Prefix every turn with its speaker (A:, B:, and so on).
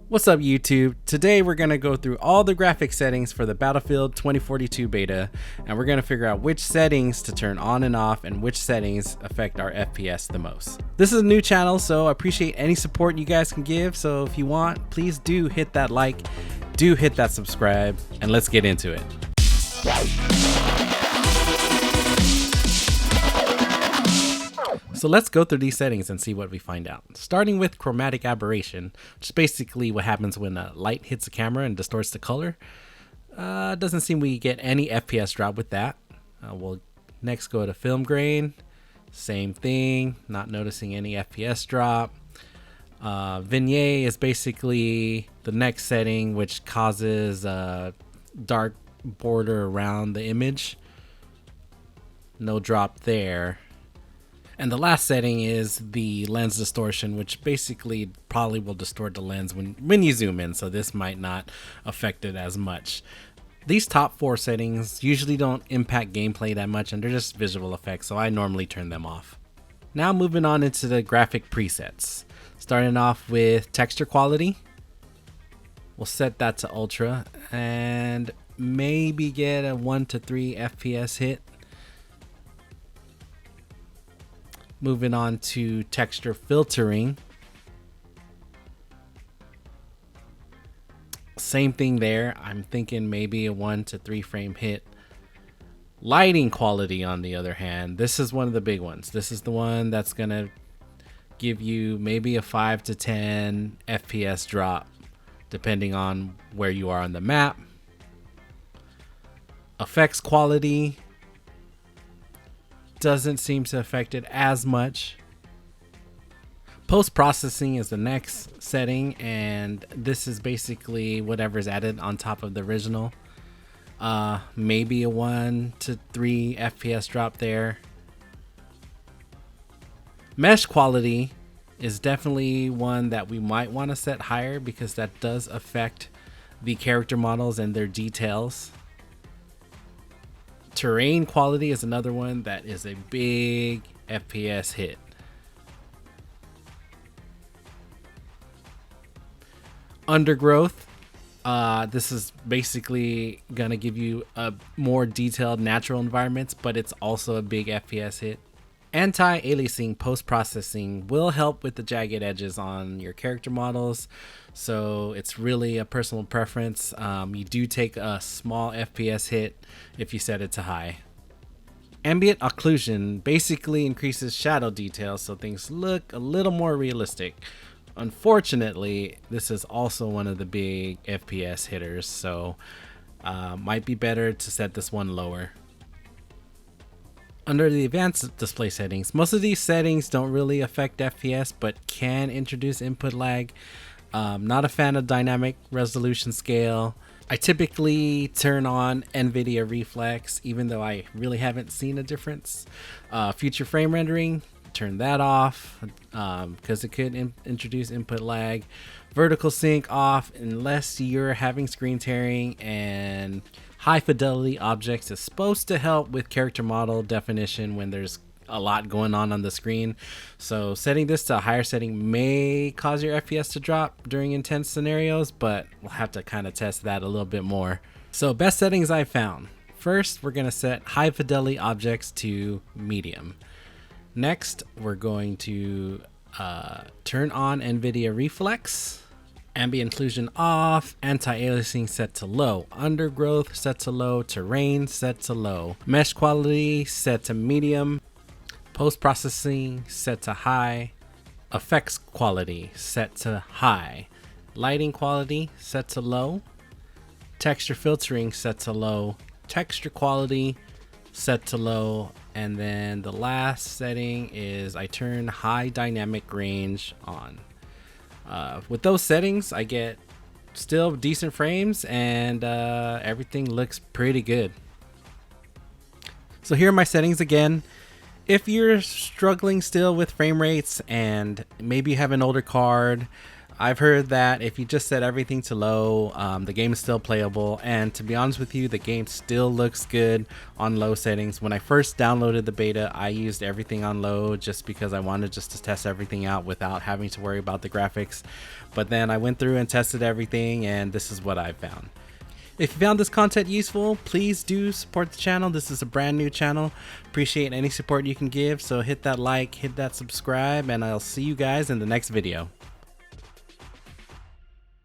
A: What's up YouTube? Today we're going to go through all the graphic settings for the Battlefield 2042 beta, and we're going to figure out which settings to turn on and off and which settings affect our FPS the most. This is a new channel, so I appreciate any support you guys can give, so if you want, please do hit that like, do hit that subscribe, and let's get into it. So let's go through these settings and see what we find out. Starting with chromatic aberration, which is basically what happens when a light hits the camera and distorts the color. Doesn't seem we get any FPS drop with that. We'll next go to film grain. Same thing, not noticing any FPS drop. Vignette is basically the next setting, which causes a dark border around the image. No drop there. And the last setting is the lens distortion, which basically probably will distort the lens when you zoom in, so this might not affect it as much. These top four settings usually don't impact gameplay that much, and they're just visual effects, so I normally turn them off. Now moving on into the graphic presets. Starting off with texture quality. We'll set that to ultra and maybe get a 1 to 3 FPS hit. Moving on to texture filtering. Same thing there. I'm thinking maybe a 1 to 3 frame hit. Lighting quality, on the other hand, this is one of the big ones. This is the one that's going to give you maybe a 5 to 10 FPS drop, depending on where you are on the map. Effects quality doesn't seem to affect it as much. Post-processing is the next setting, and this is basically whatever's added on top of the original. Maybe a 1 to 3 FPS drop there. Mesh quality is definitely one that we might want to set higher, because that does affect the character models and their details. Terrain quality is another one that is a big FPS hit. Undergrowth, this is basically gonna give you a more detailed natural environments, but it's also a big FPS hit. Anti-aliasing post-processing will help with the jagged edges on your character models, so it's really a personal preference. You do take a small FPS hit if you set it to high. Ambient occlusion basically increases shadow details, so things look a little more realistic. Unfortunately, this is also one of the big FPS hitters, so might be better to set this one lower. Under the advanced display settings, most of these settings don't really affect FPS, but can introduce input lag. Not a fan of dynamic resolution scale. I typically turn on NVIDIA Reflex, even though I really haven't seen a difference. Future frame rendering, turn that off because it could introduce input lag. Vertical sync off unless you're having screen tearing, and high fidelity objects is supposed to help with character model definition when there's a lot going on the screen. So setting this to a higher setting may cause your FPS to drop during intense scenarios, but we'll have to kind of test that a little bit more. So best settings I found. First, we're going to set high fidelity objects to medium. Next, we're going to turn on NVIDIA Reflex. Ambient occlusion off, anti-aliasing set to low, undergrowth set to low, terrain set to low, mesh quality set to medium, post-processing set to high, effects quality set to high, lighting quality set to low, texture filtering set to low, texture quality set to low, and then the last setting is I turn high dynamic range on. With those settings, I get still decent frames, and everything looks pretty good. So here are my settings again. If you're struggling still with frame rates and maybe you have an older card, I've heard that if you just set everything to low, the game is still playable, and to be honest with you, the game still looks good on low settings. When I first downloaded the beta, I used everything on low just because I wanted just to test everything out without having to worry about the graphics. But then I went through and tested everything, and this is what I found. If you found this content useful, please do support the channel. This is a brand new channel. Appreciate any support you can give, so hit that like, hit that subscribe, and I'll see you guys in the next video.